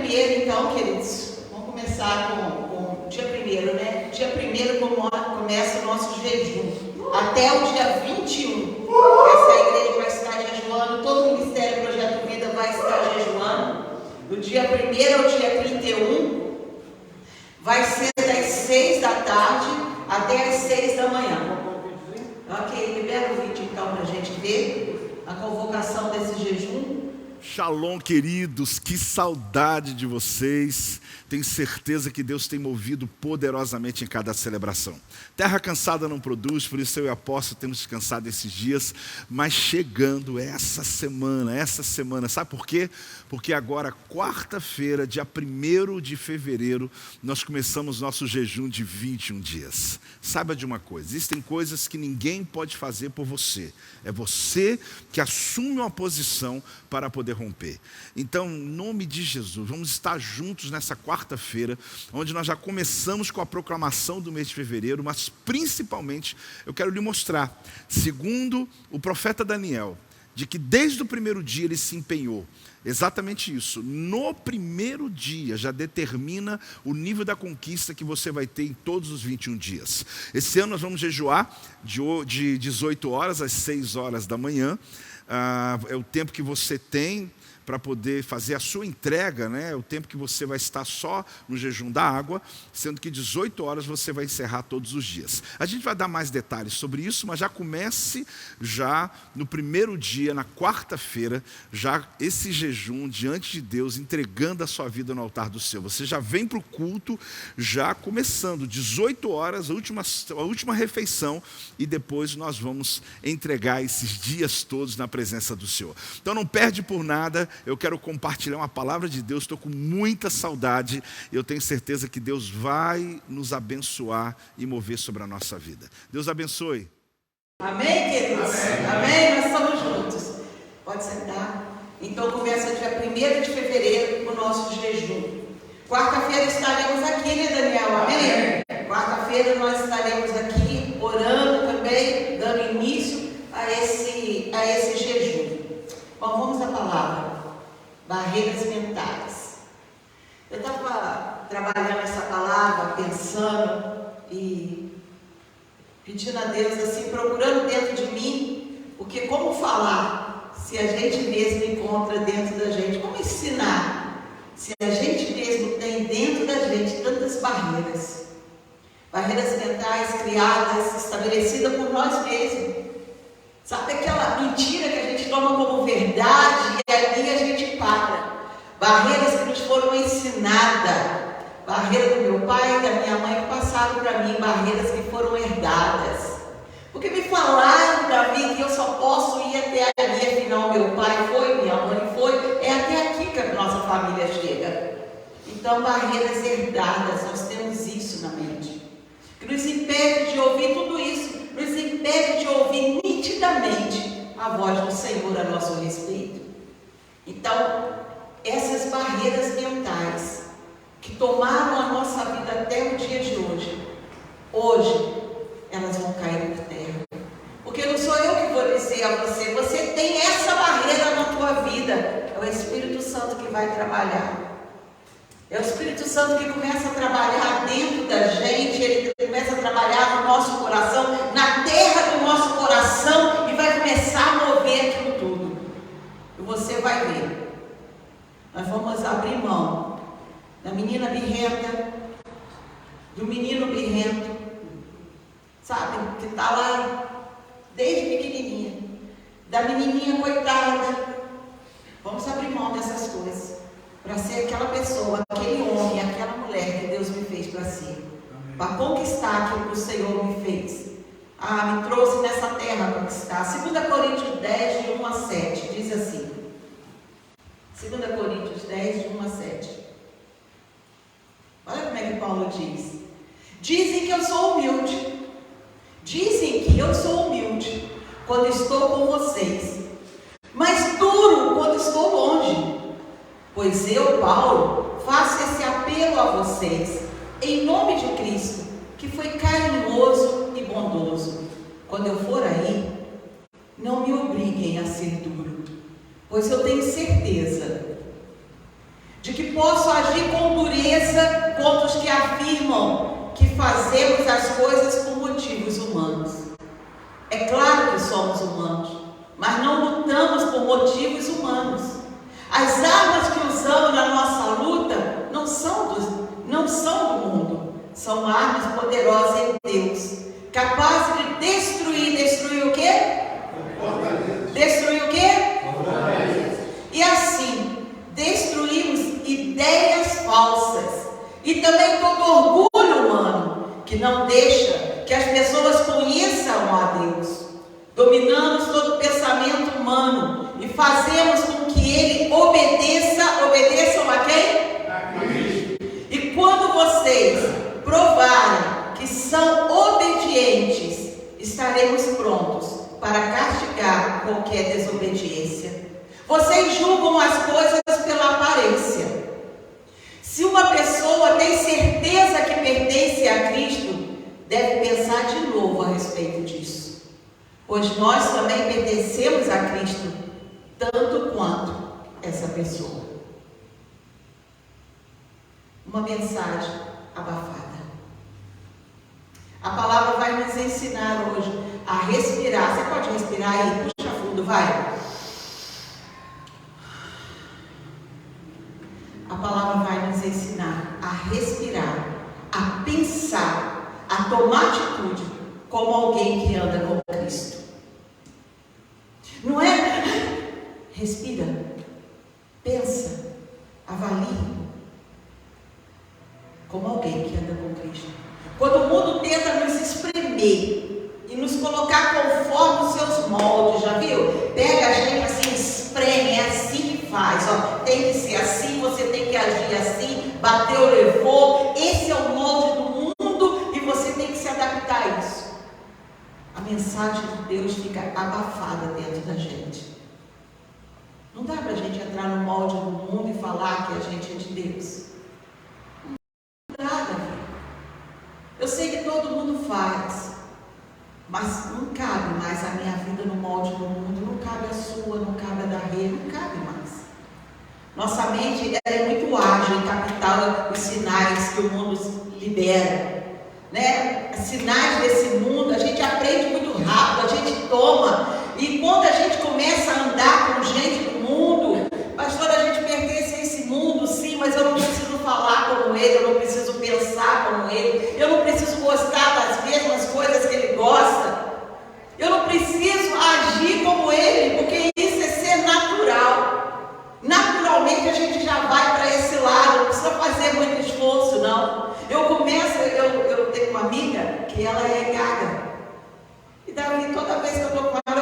primeiro, então, queridos, vamos começar com o dia primeiro, né? Dia primeiro começa o nosso jejum, até o dia 21. Essa igreja vai estar jejuando, todo o Ministério Projeto Vida vai estar jejuando. Do dia 1º ao dia 31, vai ser das 6 da tarde até as 6 da manhã. Ok, libera o vídeo então para a gente ver a convocação desse jejum. Shalom, queridos, que saudade de vocês. Tenho certeza que Deus tem movido poderosamente em cada celebração. Terra cansada não produz, por isso eu e a apóstolo temos descansado esses dias, mas chegando essa semana, sabe por quê? Porque agora, quarta-feira, dia 1º de fevereiro, nós começamos nosso jejum de 21 dias. Saiba de uma coisa, existem coisas que ninguém pode fazer por você. É você que assume uma posição para poder romper. Então, em nome de Jesus, vamos estar juntos nessa quarta-feira, onde nós já começamos com a proclamação do mês de fevereiro, mas principalmente eu quero lhe mostrar, segundo o profeta Daniel, de que desde o primeiro dia ele se empenhou. Exatamente isso. No primeiro dia já determina o nível da conquista que você vai ter em todos os 21 dias. Esse ano nós vamos jejuar de 18 horas às 6 horas da manhã. É o tempo que você tem para poder fazer a sua entrega, né? É o tempo que você vai estar só no jejum da água, sendo que 18 horas você vai encerrar todos os dias. A gente vai dar mais detalhes sobre isso, mas já comece já no primeiro dia, na quarta-feira, já esse jejum diante de Deus, entregando a sua vida no altar do céu. Você já vem para o culto, já começando, 18 horas, a última refeição, e depois nós vamos entregar esses dias todos na presença do Senhor. Então não perde por nada. Eu quero compartilhar uma palavra de Deus, estou com muita saudade, eu tenho certeza que Deus vai nos abençoar e mover sobre a nossa vida. Deus abençoe. Amém, queridos? Amém? Nós estamos juntos. Pode sentar. Então começa dia 1º de fevereiro o nosso jejum. Quarta-feira estaremos aqui, né, Daniel? Amém? Quarta-feira nós estaremos aqui orando também, dando início a esse jejum. Bom, vamos à palavra. Barreiras mentais. Eu estava trabalhando essa palavra, pensando e pedindo a Deus assim, procurando dentro de mim, porque como falar se a gente mesmo encontra dentro da gente? Como ensinar se a gente mesmo tem dentro da gente tantas barreiras? Barreiras mentais criadas, estabelecidas por nós mesmos. Sabe aquela mentira que a gente toma como verdade e ali a gente para? Barreiras que nos foram ensinadas. Barreira do meu pai e da minha mãe que passaram para mim. Barreiras que foram herdadas. Porque me falaram para mim que eu só posso ir até ali. Afinal, meu pai foi, minha mãe foi. É até aqui que a nossa família chega. Então, barreiras herdadas, nós temos isso na mente. Que nos impede de ouvir tudo isso. Nos impede de ouvir nitidamente a voz do Senhor a nosso respeito. Então, essas barreiras mentais que tomaram a nossa vida até o dia de hoje elas vão cair por terra. Porque não sou eu que vou dizer a você, você tem essa barreira na tua vida. É o Espírito Santo que vai trabalhar. É o Espírito Santo que começa a trabalhar dentro da gente, ele começa a trabalhar no nosso coração, na terra do nosso coração, e vai começar a mover aquilo tudo. E você vai ver. Nós vamos abrir mão da menina birrenta, do menino birrento, sabe, que está lá desde pequenininha, da menininha coitada. Vamos abrir mão dessas coisas. Para ser aquela pessoa, aquele homem, aquela mulher que Deus me fez para ser. Para conquistar aquilo que o Senhor me fez. Me trouxe nessa terra para conquistar. 2 Coríntios 10, de 1 a 7, diz assim. 2 Coríntios 10, de 1 a 7. Olha como é que Paulo diz. Dizem que eu sou humilde. Dizem que eu sou humilde quando estou com vocês. Mas duro quando estou longe. Pois eu, Paulo, faço esse apelo a vocês, em nome de Cristo, que foi carinhoso e bondoso. Quando eu for aí, não me obriguem a ser duro, pois eu tenho certeza de que posso agir com dureza contra os que afirmam que fazemos as coisas por motivos humanos. É claro que somos humanos, mas não lutamos por motivos humanos. As armas que usamos na nossa luta não são do mundo, são armas poderosas em Deus, capazes de destruir o quê? Destruir o quê? E assim, destruímos ideias falsas e também todo orgulho humano que não deixa que as pessoas conheçam a Deus. Dominamos todo pensamento humano e fazemos com que ele obedeçam a quem? A Cristo. E quando vocês provarem que são obedientes, estaremos prontos para castigar qualquer desobediência. Vocês julgam as coisas pela aparência. Se uma pessoa tem certeza que pertence a Cristo, deve pensar de novo a respeito disso, pois nós também pertencemos a Cristo, tanto quanto essa pessoa. Uma mensagem abafada. A palavra vai nos ensinar hoje a respirar. Você pode respirar aí? Puxa fundo, vai. A palavra vai nos ensinar a respirar, a pensar, a tomar atitude como alguém que anda com Cristo. Não é? Respira, pensa, avalie como alguém que anda com Cristo. Quando o mundo tenta nos espremer e nos colocar conforme os seus moldes, já viu? Pega a gente assim, espreme, é assim que faz, ó. Tem que ser assim, você tem que agir assim, bateu, levou. Esse é o molde do mundo e você tem que se adaptar a isso. A mensagem de Deus fica abafada dentro da gente. Não dá pra gente entrar no molde do mundo e falar que a gente é de Deus. Não dá, Davi. Eu sei que todo mundo faz, mas não cabe mais a minha vida no molde do mundo, não cabe a sua, não cabe a da Rê, não cabe mais. Nossa mente é muito ágil em captar os sinais que o mundo libera, né? Sinais desse mundo, a gente aprende muito rápido, a gente toma, e quando a gente começa a andar com gente do mundo, pastor, a gente pertence a esse mundo, sim, mas eu não preciso falar como ele, eu não preciso pensar como ele, eu não preciso gostar das mesmas coisas que ele gosta, eu não preciso agir como ele, porque isso é ser natural. Naturalmente a gente já vai para esse lado, não precisa fazer muito esforço, não. Eu tenho uma amiga que ela é gaga, e daí toda vez que eu estou com ela,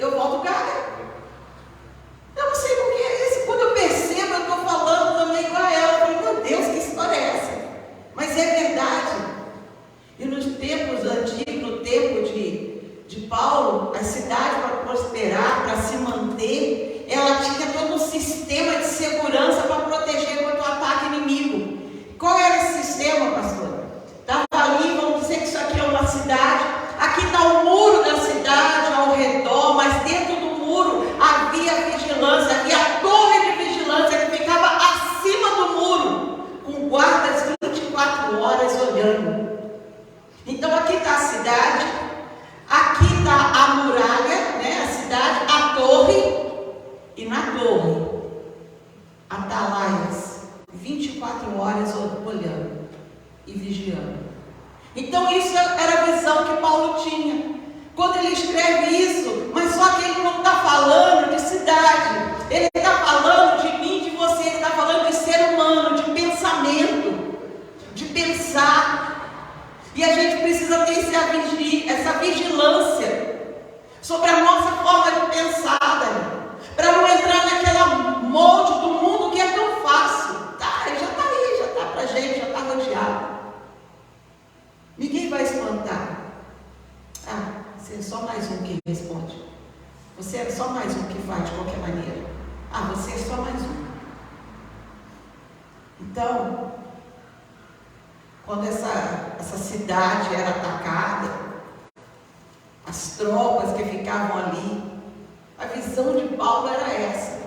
eu volto gaga. Eu não sei por que é isso. Quando eu percebo, eu estou falando também com ela. Eu falo, meu Deus, que história é essa? Mas é verdade. E nos tempos antigos, no tempo de Paulo, a cidade para prosperar, para se manter, ela tinha todo um sistema de segurança para proteger contra o ataque inimigo. Qual era esse sistema, pastor? Estava ali, vamos dizer que isso aqui é uma cidade. Aqui está o muro da cidade ao redor, mas dentro do muro havia vigilância, havia a torre de vigilância que ficava acima do muro, com guardas 24 horas olhando. Então aqui está a cidade, aqui está a muralha, né, a cidade, a torre, e na torre, atalaias, 24 horas olhando e vigiando. Então isso era a visão que Paulo tinha. Quando ele escreve isso, mas só que ele não está falando de cidade, ele está falando de mim, de você, ele está falando de ser humano, de pensamento, de pensar. E a gente precisa ter essa vigilância sobre a nossa forma de pensar, para não entrar naquela molde do mundo que é tão fácil. Tá, já está aí, já está para a gente, já está rodeado. Ninguém vai espantar. Ah, você é só mais um que responde. Você é só mais um que faz de qualquer maneira. Ah, você é só mais um. Então, quando essa cidade era atacada, as tropas que ficavam ali, a visão de Paulo era essa.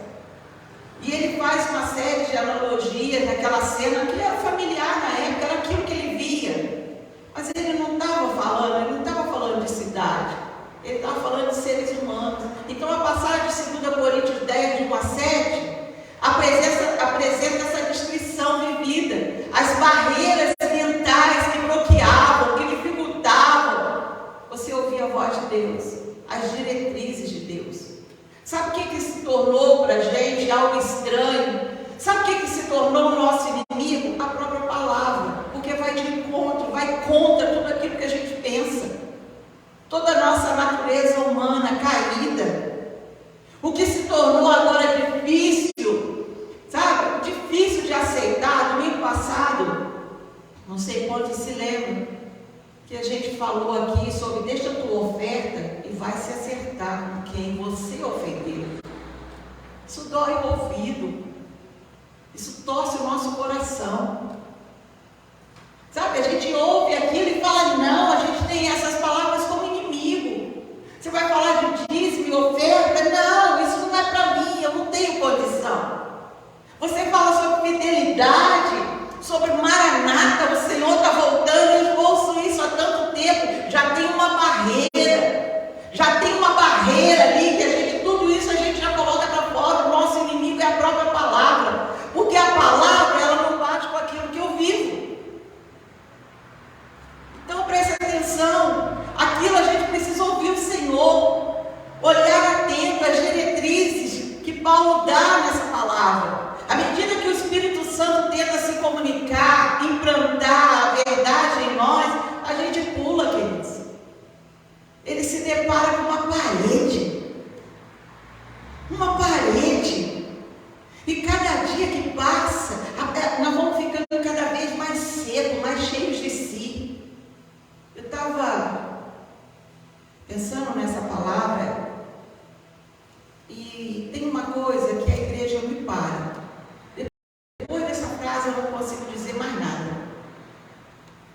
E ele faz uma série de de analogias naquela cena que era familiar na época, era aquilo que ele via. Mas ele não estava falando de cidade, ele estava falando de seres humanos. Então a passagem de 2 Coríntios 10, de 1 a 7, apresenta essa descrição vivida, as barreiras mentais que bloqueavam, que dificultavam você ouvir a voz de Deus, as diretrizes de Deus. Sabe o que se tornou para a gente algo estranho? Sabe o que se tornou o nosso inimigo? A própria palavra, porque vai de encontro, vai contra tudo aquilo que a gente pensa, toda a nossa natureza humana caída. O que se tornou agora difícil, sabe? Difícil de aceitar. Domingo passado, não sei quantos se lembram, que a gente falou aqui sobre deixa a tua oferta e vai se acertar com quem você ofendeu. Isso dói o ouvido, isso torce o nosso coração, sabe? A gente ouve aquilo e fala, não, a gente tem essas palavras como inimigo. Você vai falar de dízimo e oferta? Não, isso não é para mim, eu não tenho condição. Você fala sobre fidelidade, sobre Maranata, o Senhor está voltando, eu ouço isso há tanto tempo, já tem uma barreira ali, que a gente, tudo isso a gente já coloca para fora. O nosso inimigo é a própria palavra, porque a palavra, ela não bate com aquilo que eu vivo. Então preste atenção, aquilo a gente precisa ouvir o Senhor, olhar atento às diretrizes que Paulo dá nessa palavra. À medida que o Espírito Santo tenta se comunicar, implantar a verdade em nós, a gente pula, queridos. Ele se depara com uma parede. E cada dia que passa, nós vamos ficando cada vez mais secos, mais cheios de si. Eu estava pensando nessa palavra, e tem uma coisa que a igreja me para. Depois dessa frase eu não consigo dizer mais nada.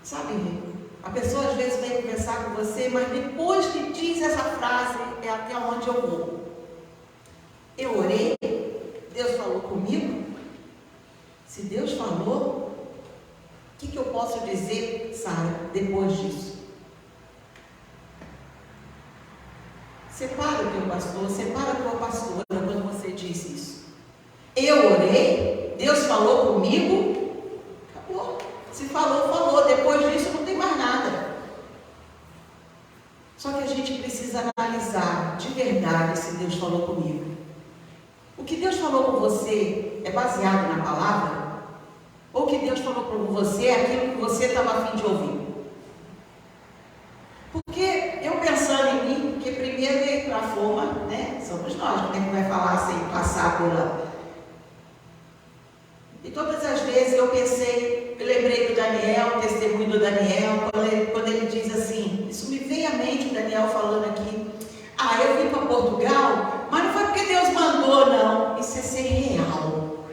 Sabe, a pessoa às vezes vem conversar com você, mas depois que diz essa frase, é até onde eu vou. Eu orei, Deus falou comigo. Se Deus falou, o que eu posso dizer, Sara, depois disso? Separa o teu pastor, separa a tua pastora quando você diz isso. Eu orei, Deus falou comigo, acabou. Se falou, falou. Depois disso não tem mais nada. Só que a gente precisa analisar de verdade se Deus falou comigo. O que Deus falou com você é baseado na palavra? Ou o que Deus falou com você é aquilo que você estava a fim de ouvir? Porque eu pensando em mim, que primeiro veio para a forma, né? Somos nós, como é que vai falar sem passar pela... E todas as vezes eu lembrei do Daniel, o testemunho do Daniel, quando ele diz assim, isso me veio à mente, o Daniel falando aqui, eu vim para Portugal, mas não foi porque Deus mandou, não, isso é ser real.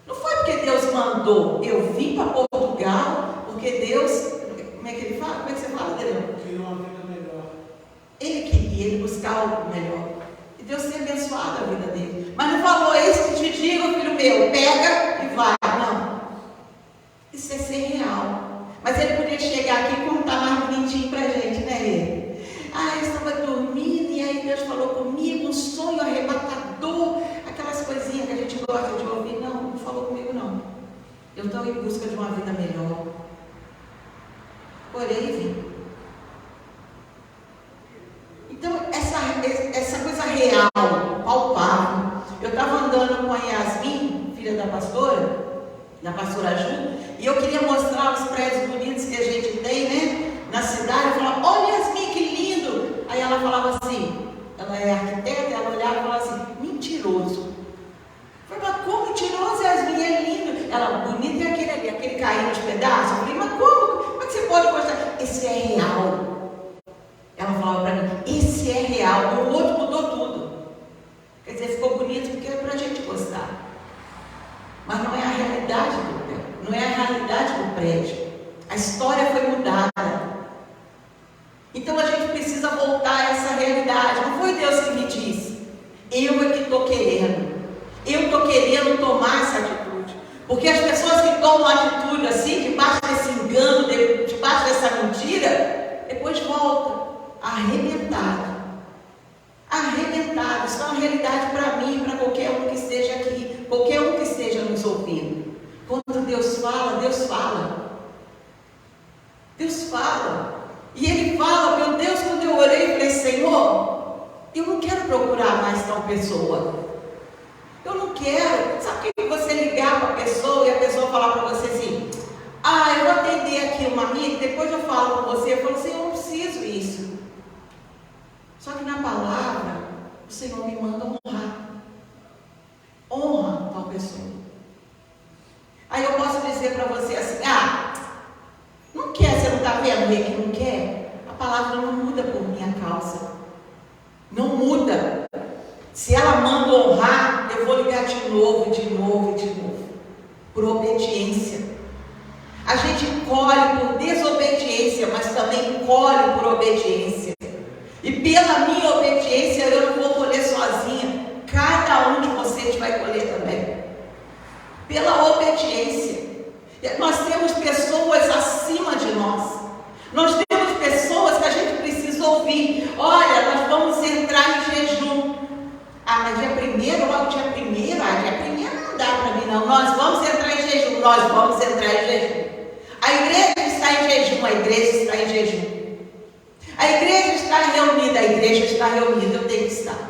Não foi porque Deus mandou, eu vim para Portugal, porque Deus, como é que ele fala? Como é que você fala, Daniel? Queria uma vida melhor. Ele queria, ele buscava algo melhor. E Deus tem abençoado a vida dele. Mas não falou, é isso que te digo, filho meu, pega e vai. Não. Isso é ser real. Mas ele podia chegar aqui e contar mais bonitinho pra gente, né, ele? Eu estava dormindo e aí Deus falou comigo, um sonho arrebatador, aquelas coisinhas que a gente gosta de ouvir. Não falou comigo, não. Eu estou em busca de uma vida melhor. Orei e vim. Então, essa coisa real, palpável. Eu estava andando com a Yasmin, filha da pastora Ju, e eu queria mostrar os prédios bonitos que a gente tem, né, na cidade. Eu falava, olha Yasmin, que lindo! Aí ela falava assim, ela é arquiteta, ela olhava e falava assim, mentiroso. Eu falei, mas como mentiroso, Yasmin? É lindo. Ela, bonito é aquele caindo nos pedaços. Eu falei, mas como é que você pode gostar? Esse é real. Ela falava para mim, esse é real, o outro mudou tudo. Quer dizer, ficou bonito porque é para a gente gostar. Mas não é a realidade não é a realidade do prédio. A história foi mudada. Então a gente precisa voltar a essa realidade. Não foi Deus que me disse. Eu é que estou querendo. Eu estou querendo tomar essa arrebentado. Arrebentado. Isso é uma realidade para mim, para qualquer um que esteja aqui, qualquer um que esteja nos ouvindo. Quando Deus fala, Deus fala. Deus fala. E Ele fala, meu Deus, quando eu orei, eu falei, Senhor, eu não quero procurar mais tal pessoa. Eu não quero. Sabe o que você ligar para a pessoa e a pessoa falar para você assim, eu vou atender aqui uma amiga, depois eu falo com você. Eu falo assim, eu não preciso isso. Só que na palavra, o Senhor me manda honrar. Honra tal pessoa. Aí eu posso dizer para você assim, não quer, você não está vendo ele que não quer? A palavra não muda por minha causa. Não muda. Se ela manda honrar, eu vou ligar de novo, de novo, de novo. Por obediência. A gente colhe por desobediência, mas também colhe por obediência. E pela minha obediência, eu não vou colher sozinha. Cada um de vocês vai colher também. Pela obediência. Nós temos pessoas acima de nós. Nós temos pessoas que a gente precisa ouvir. Olha, nós vamos entrar em jejum. Mas dia 1º, logo dia 1º, dia 1º não dá para mim não. Nós vamos entrar em jejum, nós vamos entrar em jejum. A igreja está em jejum, a igreja está em jejum. A igreja está reunida, a igreja está reunida, eu tenho que estar.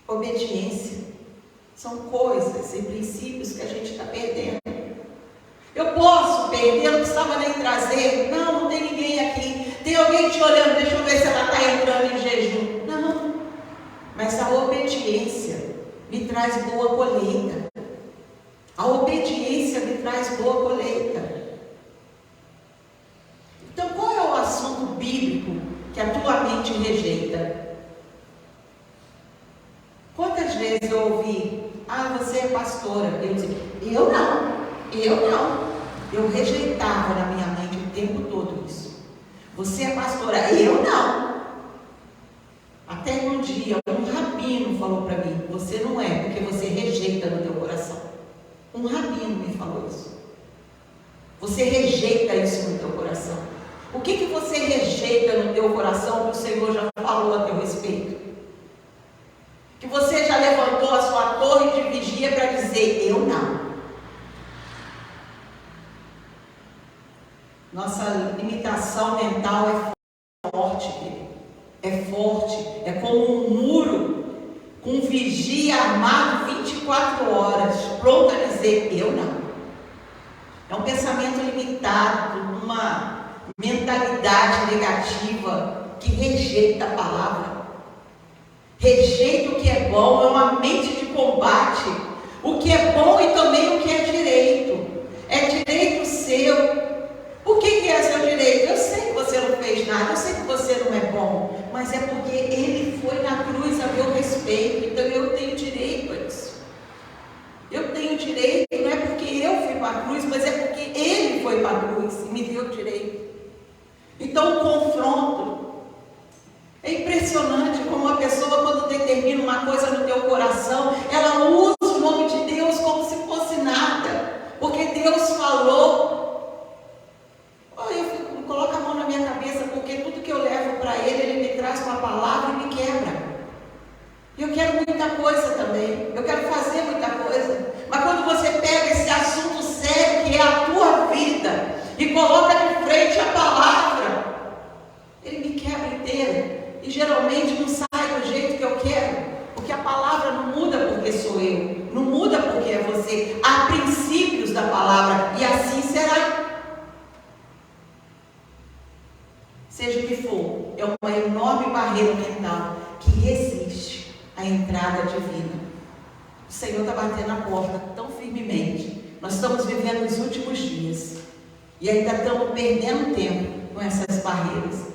Obediência. São coisas e princípios que a gente está perdendo. Eu posso perder, não precisava nem trazer. Não tem ninguém aqui. Tem alguém te olhando, deixa eu ver se ela está entrando em jejum. Não. Mas a obediência me traz boa colheita. A obediência me traz boa colheita. Então, qual é o assunto bíblico que a tua mente rejeita? Quantas vezes eu ouvi, você é pastora? Eu dizia, eu não. Eu rejeitava na minha mente o tempo todo isso. Você é pastora? Eu não. Até um dia, um rabino falou para mim, você não é, porque você rejeita no teu coração. Um rabino me falou isso. Você rejeita isso no teu coração. O que você rejeita no teu coração que o Senhor já falou a teu respeito? Que você já levantou a sua torre de vigia para dizer, eu não. Nossa limitação mental é forte, querido. É forte. É como um muro com um vigia armado 24 horas, pronto a dizer, eu não. É um pensamento limitado, uma mentalidade negativa que rejeita a palavra. Rejeita o que é bom, é uma mente de combate. O que é bom e também o que é direito. É direito seu. Por que é seu direito? Eu sei que você não fez nada, eu sei que você não é bom, mas é porque Ele foi na cruz a meu respeito, então eu tenho direito a isso. Eu tenho direito, não é porque eu fui para a cruz, mas é porque Ele foi para a cruz e me deu direito. Então o confronto é impressionante como uma pessoa, quando determina uma coisa no teu coração, ela usa o nome de Deus como se fosse nada, porque Deus falou. Eu coloco a mão na minha cabeça, porque tudo que eu levo para Ele, Ele me traz uma palavra e me quebra. Eu quero muita coisa também, eu quero fazer muita coisa, mas quando você pega esse assunto sério, que é a tua vida, e coloca de frente a palavra, Ele me quebra inteira, e geralmente não sai do jeito que eu quero, porque a palavra não muda porque sou eu, não muda porque é você, há princípios da palavra, e assim será. Seja o que for, é uma enorme barreira mental que resiste à entrada divina. O Senhor está batendo a porta tão firmemente. Nós estamos vivendo os últimos dias e ainda estamos perdendo tempo com essas barreiras.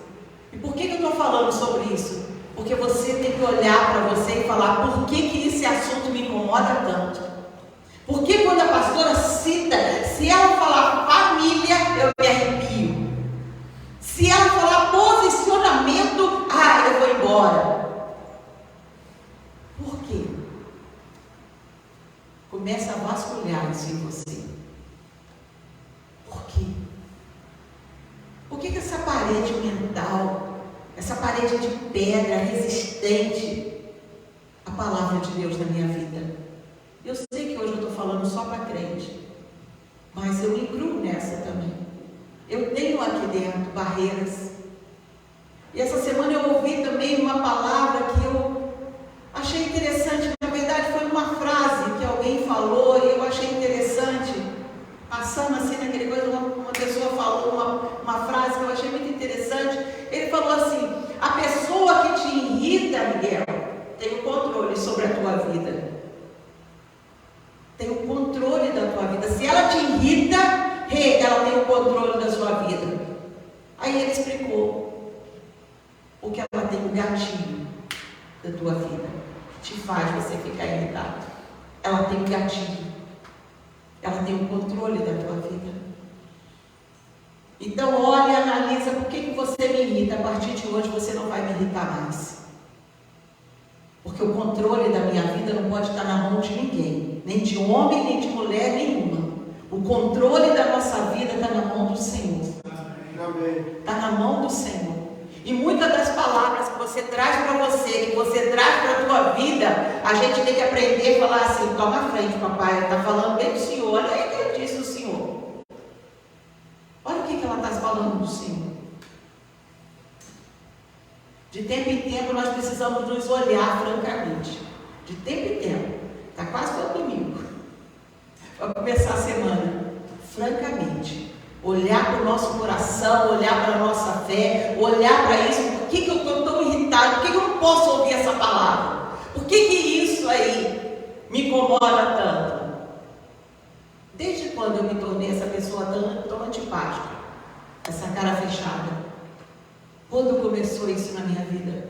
E por que eu estou falando sobre isso? Porque você tem que olhar para você e falar, por que esse assunto me incomoda tanto? Porque quando a pastora cita, se ela falar família, eu me arrepio. Se ela falar posicionamento, eu vou embora. Por quê? Começa a vasculhar isso em você. Por quê? Por que essa parede mental parede de pedra, resistente à palavra de Deus na minha vida. Eu sei que hoje eu estou falando só para crente, mas eu me incluo nessa também. Eu tenho aqui dentro barreiras. E essa semana eu ouvi também uma palavra que eu achei interessante. Na verdade foi uma frase que alguém falou e eu achei interessante. Passando assim naquele coisa, uma pessoa falou uma frase que eu achei muito interessante. Ele falou assim: a pessoa que te irrita, Miguel, tem o controle sobre a tua vida. Tem o controle da tua vida. Se ela te irrita, ela tem o controle da sua vida. Aí ele explicou o que ela tem, o gatilho da tua vida, que te faz você ficar irritado. Ela tem o gatilho. Ela tem o controle da tua vida. Então olha, analisa por que você me irrita. A partir de hoje você não vai me irritar mais. Porque o controle da minha vida não pode estar na mão de ninguém. Nem de homem, nem de mulher nenhuma. O controle da nossa vida está na mão do Senhor. Está na mão do Senhor. E muitas das palavras que você traz para você, que você traz para a tua vida, a gente tem que aprender a falar assim: toma a frente, papai, está falando bem do Senhor. Olha aí o que ele disse do Senhor. Olha o que ela está falando do Senhor. De tempo em tempo nós precisamos nos olhar francamente. De tempo em tempo. Está quase todo domingo. Para começar a semana. Francamente. Olhar para o nosso coração, olhar para a nossa fé, olhar para isso. Por que eu estou tão irritado? Por que eu não posso ouvir essa palavra? Por que isso aí me incomoda tanto? Desde quando eu me tornei essa pessoa tão antipática? Essa cara fechada? Quando começou isso na minha vida?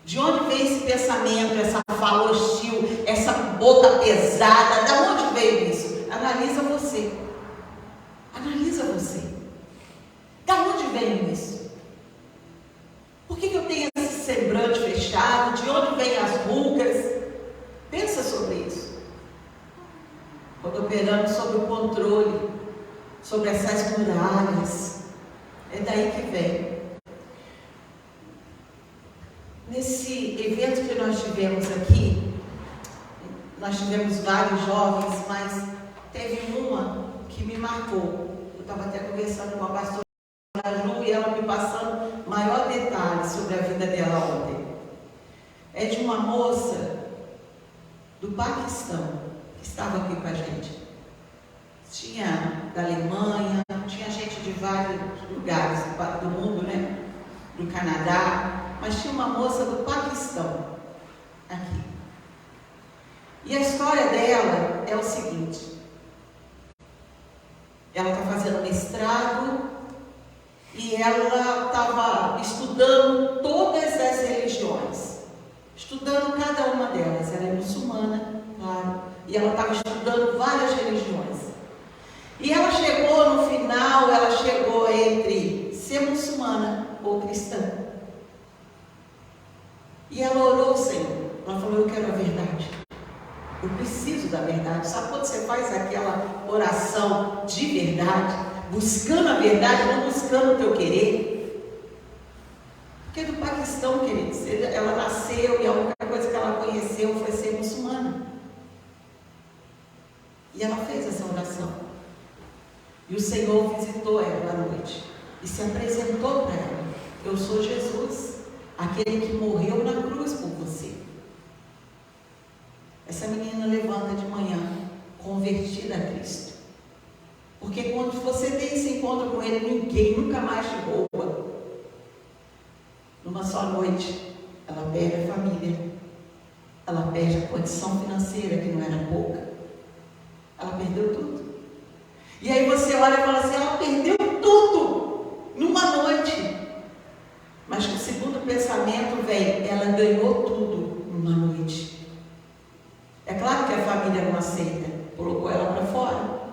De onde veio esse pensamento, essa fala hostil, essa boca pesada? De onde veio isso? Analisa você. Analisa você. De onde veio isso? Por que eu tenho esse semblante fechado? De onde vêm as rugas? Pensa sobre isso. Quando operamos sobre o controle, sobre essas muralhas, é daí que vem. Nesse evento que nós tivemos aqui, nós tivemos vários jovens, mas teve uma que me marcou. Eu estava até conversando com a pastora Ju e ela me passando maior detalhes sobre a vida dela ontem. É de uma moça do Paquistão que estava aqui com a gente. Tinha da Alemanha, tinha gente de vários lugares do mundo, né? Do Canadá, mas tinha uma moça do Paquistão aqui. E a história dela é o seguinte: ela está fazendo mestrado e ela estava estudando todas as religiões, estudando cada uma delas. Ela é muçulmana, claro, e ela estava estudando várias religiões. E ela chegou no final, ela chegou entre ser muçulmana ou cristã. E ela orou ao Senhor. Ela falou: eu quero a verdade. Eu preciso da verdade. Sabe quando você faz aquela oração de verdade, buscando a verdade, não buscando o teu querer? Porque do Paquistão, queridos, ela nasceu e a única coisa que ela conheceu foi ser muçulmana. E ela fez essa oração. E o Senhor visitou ela à noite e se apresentou para ela: eu sou Jesus, aquele que morreu na cruz por você. Essa menina levanta de manhã convertida a Cristo. Porque quando você tem esse encontro com Ele, ninguém nunca mais te rouba. Numa só noite, ela perde a família, ela perde a condição financeira, que não era pouca, ela perdeu tudo. E aí você olha e fala assim: ela perdeu tudo numa noite. Mas o segundo pensamento vem: ela ganhou tudo numa noite. É claro que a família não aceita, colocou ela para fora.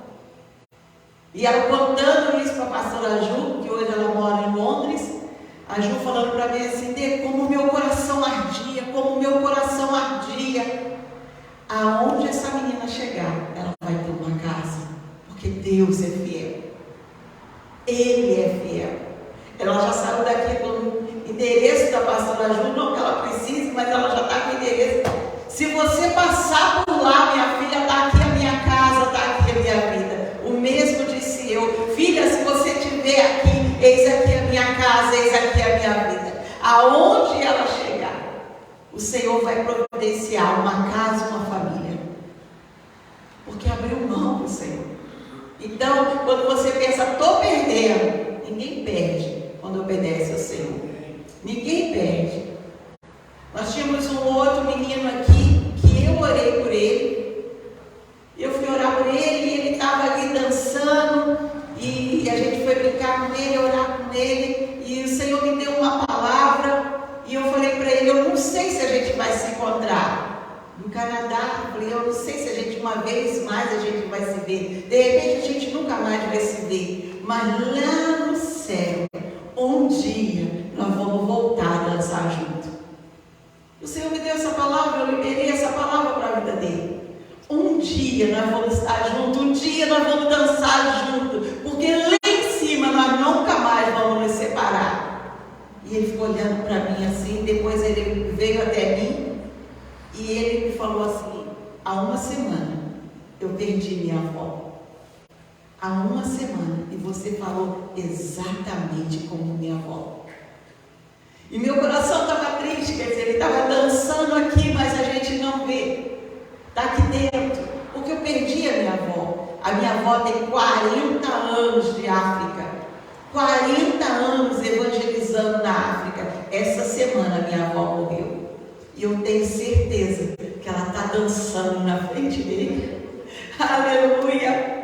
E ela contando isso para a pastora Ju, que hoje ela mora em Londres, a Ju falando para mim assim: como o meu coração ardia, como o meu coração ardia. Aonde essa menina chegar, ela vai ter uma casa, porque Deus é fiel. Ele é fiel. Ela já saiu daqui com o endereço da pastora Ju, não que ela precise, mas ela já está com o endereço. Se você passar por lá, minha filha, está aqui a minha casa, está aqui a minha vida. O mesmo disse eu: filha, se você estiver aqui, eis aqui a minha casa, eis aqui a minha vida. Aonde ela chegar, o Senhor vai providenciar uma casa, uma família, porque abriu mão do Senhor. Então, quando você pensa, estou perdendo, ninguém perde quando obedece ao Senhor. Ninguém perde. Nós tínhamos um outro menino aqui, que eu orei por ele. Eu fui orar por ele e ele estava ali dançando, e a gente foi brincar com ele, orar com ele, e o Senhor me deu uma palavra, e eu falei para ele: eu não sei se a gente vai se encontrar no Canadá. Eu falei: eu não sei se a gente, uma vez mais, a gente vai se ver. De repente a gente nunca mais vai se ver, mas lá no céu, um dia nós vamos voltar a dançar junto. O Senhor me deu essa palavra, eu liberei essa palavra para a vida dele. Um dia nós vamos estar juntos, um dia nós vamos dançar juntos, porque lá em cima nós nunca mais vamos nos separar. E ele ficou olhando para mim assim. Depois ele veio até mim e ele me falou assim: há uma semana eu perdi minha avó. Há uma semana, e você falou exatamente como minha avó. E meu coração estava triste, quer dizer, ele estava dançando aqui, mas a gente não vê. Está aqui dentro, porque eu perdi a minha avó. A minha avó tem 40 anos de África, 40 anos evangelizando na África. Essa semana minha avó morreu, e eu tenho certeza que ela está dançando na frente dele. Aleluia!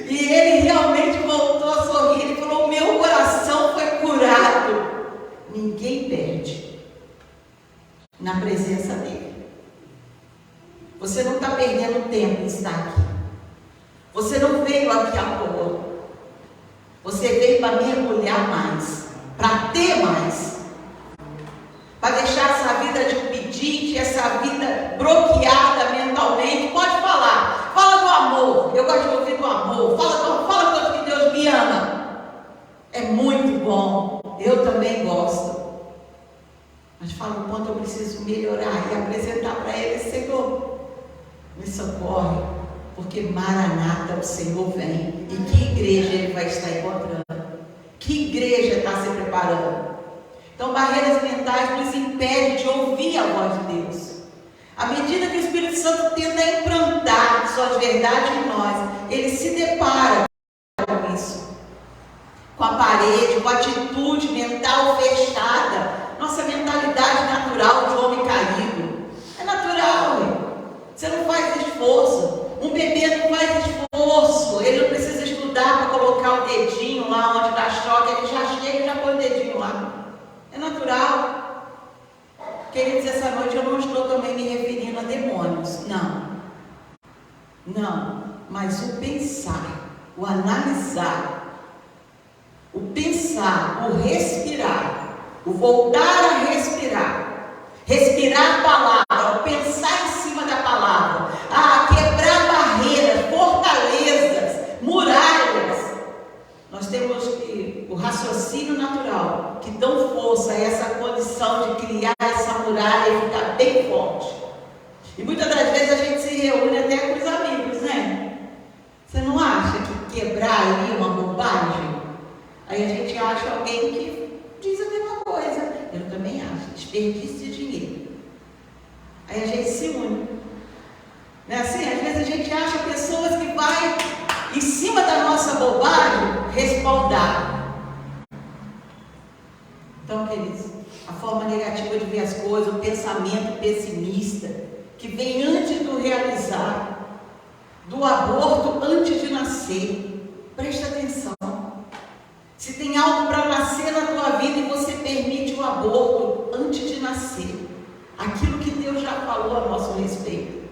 E ele realmente voltou a sorrir. Ele falou: meu coração foi curado. Ninguém perde na presença dele. Você não está perdendo tempo em estar aqui. Você não veio aqui à toa. Você veio para mergulhar mais, para ter mais, para deixar essa vida de um pedinte, essa vida bloqueada mentalmente. Pode falar, fala do amor. Eu gosto de ouvir do amor. Fala quanto que Deus me ama. É muito bom. Eu também gosto. Mas fala o quanto eu preciso melhorar e apresentar para ele: Senhor, me socorre, porque Maranata, o Senhor vem. E que igreja ele vai estar encontrando? Que igreja está se preparando? Então, barreiras mentais nos impedem de ouvir a voz de Deus. À medida que o Espírito Santo tenta implantar suas verdades em nós, ele se depara com isso, com a parede, com a atitude mental fechada. Nossa mentalidade natural de homem caído é natural, hein? Você não faz esforço. Um bebê não faz esforço. Ele não precisa estudar para colocar o dedinho lá onde dá choque. Ele já chega e já põe o dedinho lá. É natural. Queridos, essa noite eu não estou também me referindo a demônios. Não. Mas o pensar, o analisar, o pensar, o respirar, o voltar a respirar a palavra, o pensar em cima da palavra, a quebrar barreiras, fortalezas, muralhas. Nós temos o raciocínio natural, que dão força a essa condição de criar essa muralha e ficar bem forte. E muitas das vezes a gente se reúne até com os amigos, né? Você não acha que quebrar ali é uma bobagem? Aí a gente acha alguém que diz a mesma coisa. Eu também acho, desperdício de dinheiro. Aí a gente se une. Não é assim? Às vezes a gente acha pessoas que vai em cima da nossa bobagem respaldar. Então, queridos, a forma negativa de ver as coisas, o pensamento pessimista, que vem antes do realizar, do aborto antes de nascer. Presta atenção. Se tem algo para nascer na tua vida e você permite o aborto antes de nascer, aquilo que Deus já falou a nosso respeito.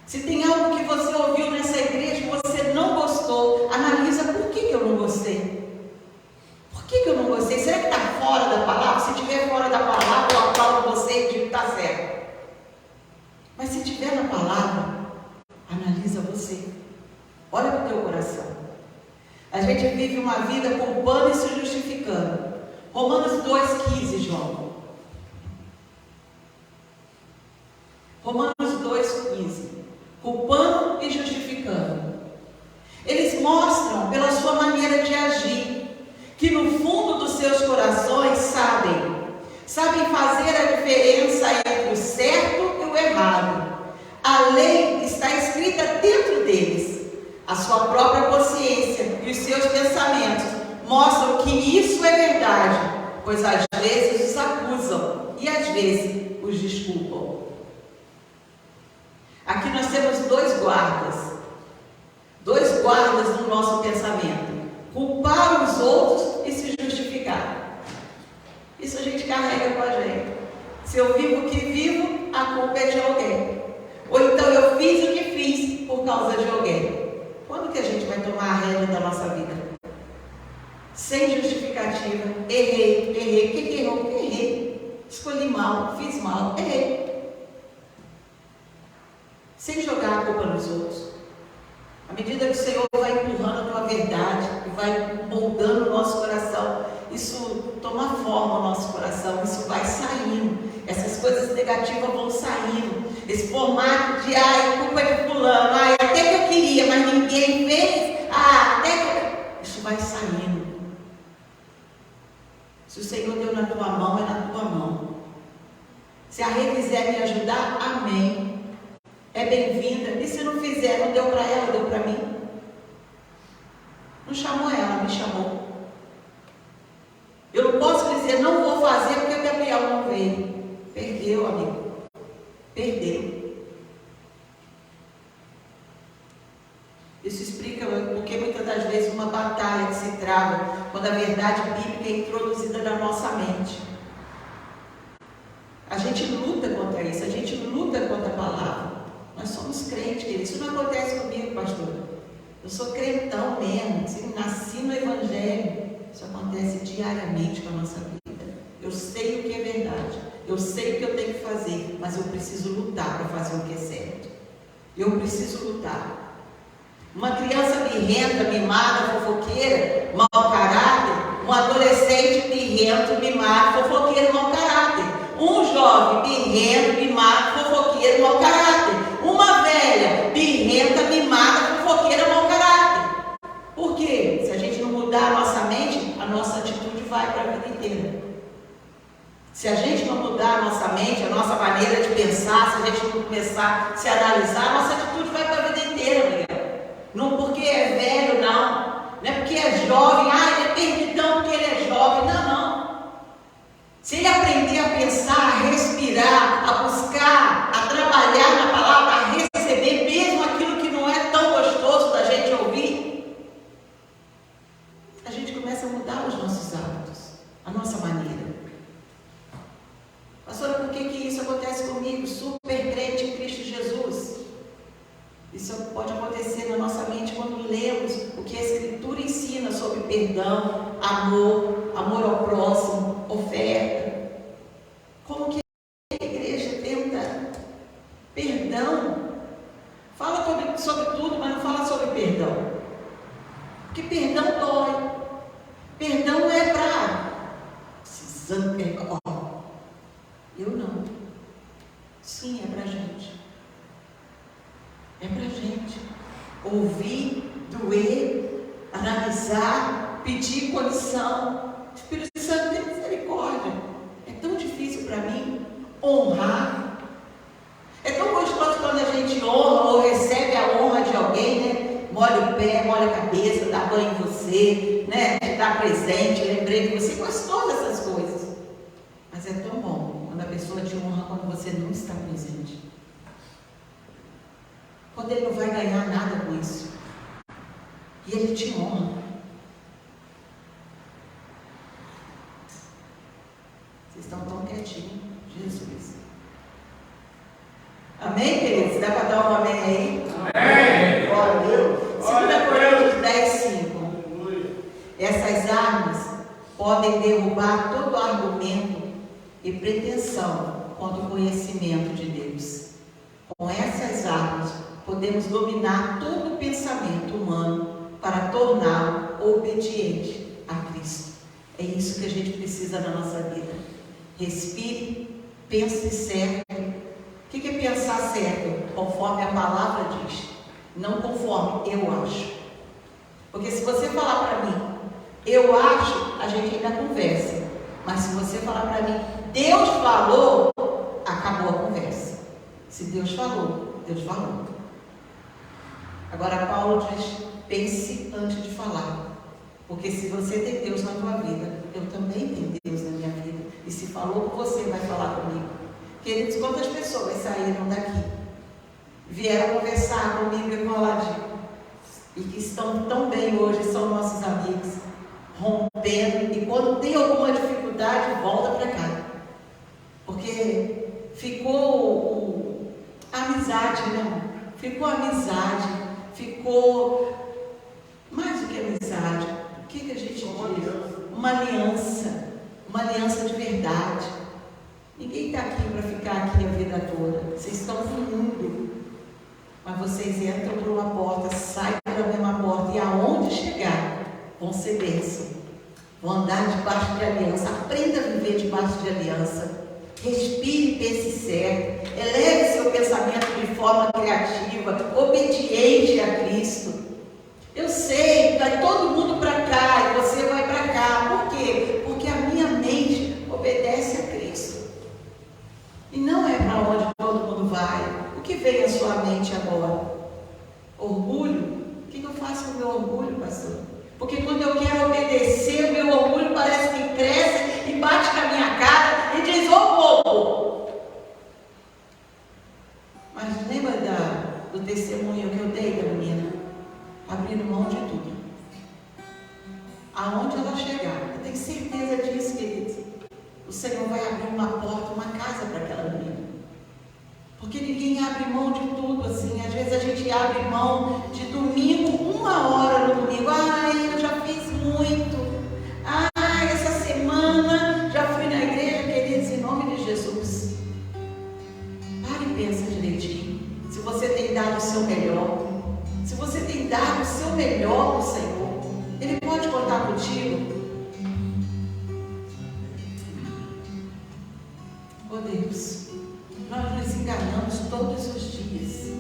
Se tem algo que você ouviu nessa igreja e você não gostou, analisa: por que eu não gostei? Por que eu não gostei? Será que está fora da palavra? Se estiver fora da palavra, eu aplaudo você e digo: está certo. Mas se estiver na palavra, analisa você. Olha para o teu coração. A gente vive uma vida culpando e se justificando. Romanos 2,15, João. Romanos 2,15. Culpando e justificando. Eles mostram, pela sua maneira de agir, que no fundo dos seus corações sabem fazer a diferença entre o certo e o errado. A lei está escrita dentro deles. A sua própria consciência e os seus pensamentos mostram que isso é verdade, pois às vezes os acusam e às vezes os desculpam. Aqui nós temos dois guardas no nosso pensamento: culpar os outros e se justificar. Isso a gente carrega com a gente. Se eu vivo o que vivo, a culpa é de alguém. Ou então eu fiz o que fiz por causa de alguém. Quando que a gente vai tomar a rédea da nossa vida? Sem justificativa. Errei. O que errou? Errei. Escolhi mal, fiz mal, errei. Sem jogar a culpa nos outros. À medida que o Senhor vai empurrando a tua verdade e vai moldando o nosso coração, isso toma forma no nosso coração, isso vai saindo. Essas coisas negativas vão saindo. Esse formato de, culpa é de fulano, até que eu queria, mas ninguém fez, isso vai saindo. Se o Senhor deu na tua mão, é na tua mão. Se a Rê quiser me ajudar, amém. É bem-vinda. E se não fizer, não deu para ela, deu para mim. Não chamou ela, me chamou. Eu não posso dizer, não vou fazer porque o Gabriel não veio. Perdeu, amigo. Perdeu. Isso explica porque muitas das vezes uma batalha que se trava quando a verdade bíblica é introduzida na nossa mente. A gente luta contra isso, a gente luta contra a palavra. Nós somos crentes, queridos. Isso não acontece comigo, pastor. Eu sou crentão mesmo, assim, nasci no Evangelho. Isso acontece diariamente com a nossa vida. Eu sei o que é verdade, eu sei o que eu tenho que fazer, mas eu preciso lutar para fazer o que é certo. Eu preciso lutar. Uma criança birrenta, mimada, fofoqueira, mau caráter. Um adolescente birrento, mimado, fofoqueiro, mau caráter. Um jovem birrento, mimado, fofoqueiro, mau caráter. Uma velha birrenta, mimada, fofoqueira, mau caráter. Por quê? Se a gente não mudar a nossa mente, a nossa atitude vai para a vida inteira. Se a gente não mudar a nossa mente, a nossa maneira de pensar, se a gente não começar a se analisar, a nossa atitude vai para a vida inteira, amiga. Não porque é velho, não. Não é porque é jovem, ele é perdidão porque ele é jovem. Não. Se ele aprender a pensar, a respirar, a buscar, a trabalhar na palavra, a receber mesmo aquilo que não é tão gostoso da gente ouvir, a gente começa a mudar os nossos hábitos, a nossa maneira. Pastora, por que isso acontece comigo? Super crente em Cristo Jesus. Isso pode acontecer na nossa mente quando lemos o que a Escritura ensina sobre perdão, amor ao próximo, oferta. Como que a igreja tenta perdão? Fala sobre tudo, mas não fala sobre perdão. Porque perdão dói. Perdão não é para precisando perdoar. Eu não. Sim, é para a gente. É para a gente ouvir, doer, analisar, pedir condição. Espírito Santo, tem misericórdia. É tão difícil para mim honrar. É tão gostoso quando a gente honra ou recebe a honra de alguém, né? Molha o pé, molha a cabeça, dá banho em você, né? Te dá presente, lembrei de você. Gostoso essas coisas. Mas é tão bom quando a pessoa te honra quando você não está presente. Quando ele não vai ganhar nada com isso. E ele te honra. Vocês estão tão quietinhos. Jesus. Amém, queridos? Dá para dar um amém aí? Amém. Glória a Deus. 2 Coríntios 10:5. Essas armas podem derrubar todo argumento e pretensão contra o conhecimento de Deus. Com essas armas, podemos dominar todo o pensamento humano para torná-lo obediente a Cristo. É isso que a gente precisa na nossa vida. Respire, pense certo. O que é pensar certo? Conforme a palavra diz, não conforme eu acho. Porque se você falar para mim, eu acho, a gente ainda conversa. Mas se você falar para mim, Deus falou, acabou a conversa. Se Deus falou, Deus falou. Agora Paulo diz, pense antes de falar. Porque se você tem Deus na tua vida, eu também tenho Deus na minha vida. E se falou com você, vai falar comigo. Queridos, quantas pessoas saíram daqui, vieram conversar comigo e com a Ladir, e que estão tão bem hoje, são nossos amigos, rompendo, e quando tem alguma dificuldade, volta para cá. Porque ficou a amizade, não? Ficou a amizade, ficou mais do que amizade. O que a gente diz? Uma aliança de verdade. Ninguém está aqui para ficar aqui a vida toda. Vocês estão fluindo, mas vocês entram por uma porta, saem pela mesma porta, e aonde chegar, vão ser bênção. Vão andar debaixo de aliança. Aprenda a viver debaixo de aliança. Respire e pense certo. Eleve seu pensamento de forma criativa, obediente a Cristo. Eu sei, vai todo mundo para cá e você vai para cá. Por quê? Porque a minha mente obedece a Cristo. E não é para onde todo mundo vai. O que vem à sua mente agora? Orgulho? O que eu faço com o meu orgulho, pastor? Porque quando eu quero obedecer, o meu orgulho parece que cresce e bate com a minha cara e diz, ô povo! Mas lembra do testemunho que eu dei da menina? Abrindo mão de tudo. Aonde ela chegar, eu tenho certeza disso, queridos. O Senhor vai abrir uma porta, uma casa para aquela menina. Porque ninguém abre mão de tudo assim. Às vezes a gente abre mão de domingo, 1 hora no domingo. Ai, eu já fiz muito. Ai, essa semana já fui na igreja, queridos, em nome de Jesus. Pare e pensa direitinho. Se você tem dado o seu melhor, se você tem dado o seu melhor para o Senhor, Ele pode contar contigo. Oh Deus, nós nos enganamos todos os dias.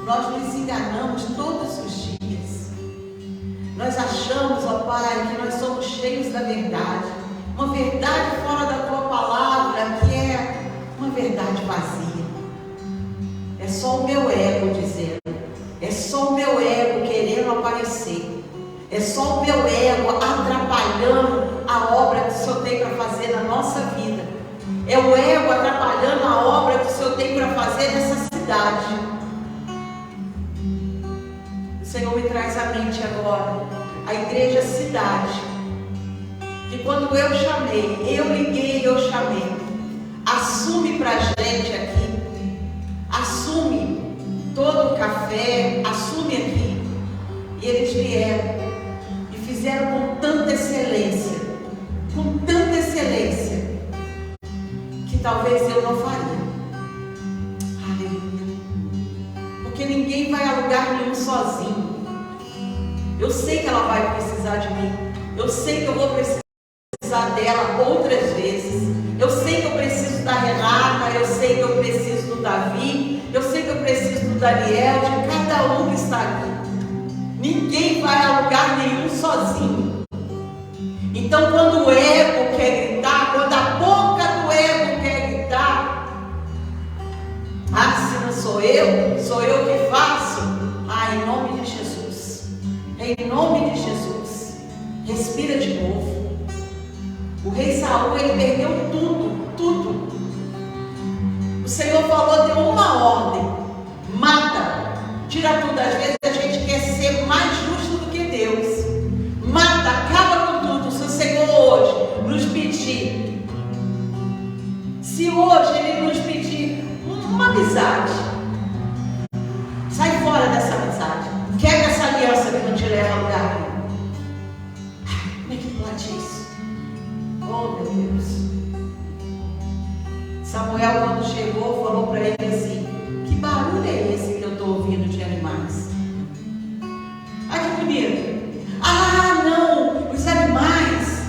Nós nos enganamos todos os dias. Nós achamos, ó Pai, que nós somos cheios da verdade. Uma verdade fora da Tua palavra, que é uma verdade vazia. É só o meu ego dizendo. É só o meu ego querendo aparecer. É só o meu ego atrapalhando a obra que o Senhor tem para fazer na nossa vida. É o ego atrapalhando a obra que o Senhor tem para fazer nessa cidade. O Senhor me traz à mente agora a igreja cidade. Que quando eu chamei, eu liguei, eu chamei. Assume para a gente aqui. Assume todo o café, assume aqui. E eles vieram e fizeram com tanta excelência, que talvez eu não faria. Aleluia. Porque ninguém vai a lugar nenhum sozinho. Eu sei que ela vai precisar de mim. Eu sei que eu vou precisar dela outras vezes. Eu sei que eu preciso da Renata, eu sei que eu preciso do Davi, eu sei que eu preciso do Daniel, de cada um que está aqui. Ninguém vai a lugar nenhum sozinho. Então, quando o ego quer gritar, quando a boca do ego quer gritar, se não sou eu que faço. Em nome de Jesus. Em nome de Jesus. Respira de novo. O rei Saul, ele perdeu tudo. O Senhor falou, deu uma ordem: mata, tira tudo. Às vezes a gente quer ser mais justo do que Deus. Mata, acaba com tudo. Se o Senhor hoje nos pedir, se hoje Ele nos pedir uma amizade, sai fora dessa amizade. Quebra essa aliança que não te leva a lugar nenhum. Como é que pode isso? Oh, meu Deus. Samuel, quando chegou, falou para ele assim: que barulho é esse que eu estou ouvindo de animais? Que bonito. Não, os animais,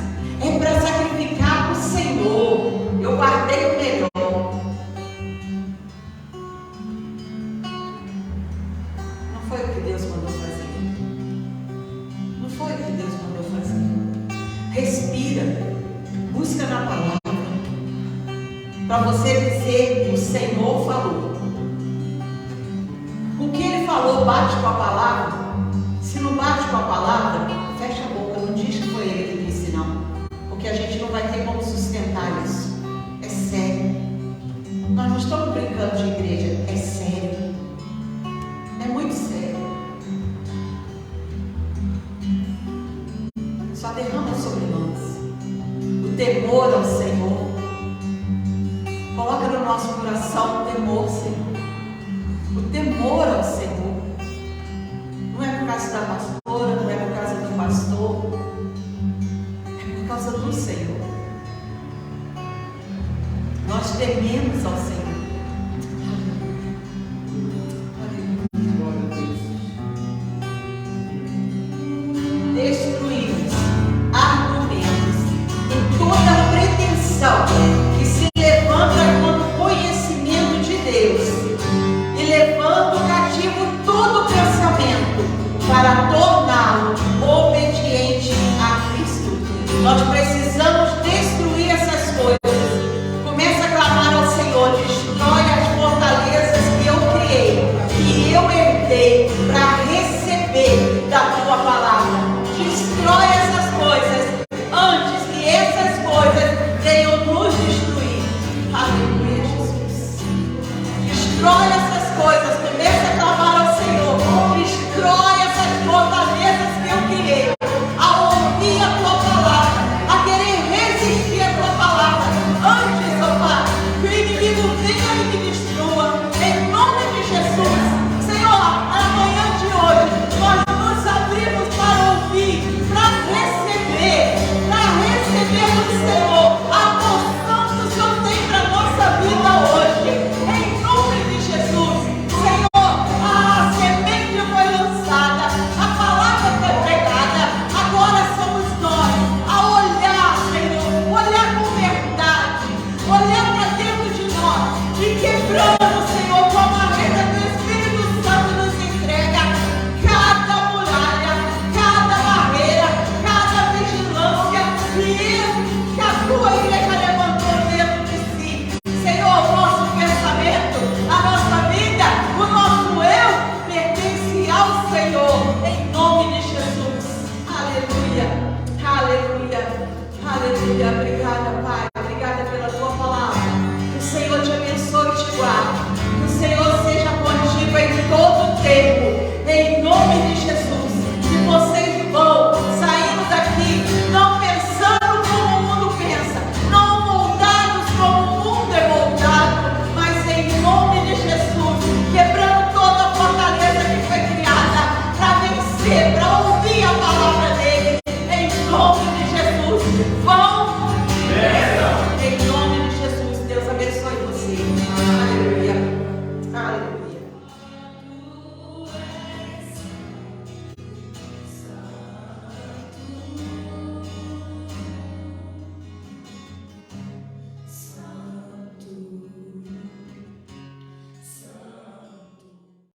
foi o que Deus mandou fazer. Não foi o que Deus mandou fazer. Respira, busca na palavra, para você dizer: o Senhor falou. O que Ele falou bate com a palavra? Se não bate com a palavra, fecha a boca, não diz que foi Ele que disse não, porque a gente não vai ter como sustentar isso. É sério. Nós não estamos brincando de igreja, é sério. É muito sério. Só derrama sobre nós o temor ao Senhor. Coloca no nosso coração o temor, Senhor. O temor ao Senhor. Não é por causa da pastora, não é por causa do pastor. É por causa do Senhor. Nós tememos ao Senhor. Destruímos argumentos e toda pretensão que se levanta contra o conhecimento de Deus, e levando cativo todo pensamento para torná-lo obediente a Cristo. Nós precisamos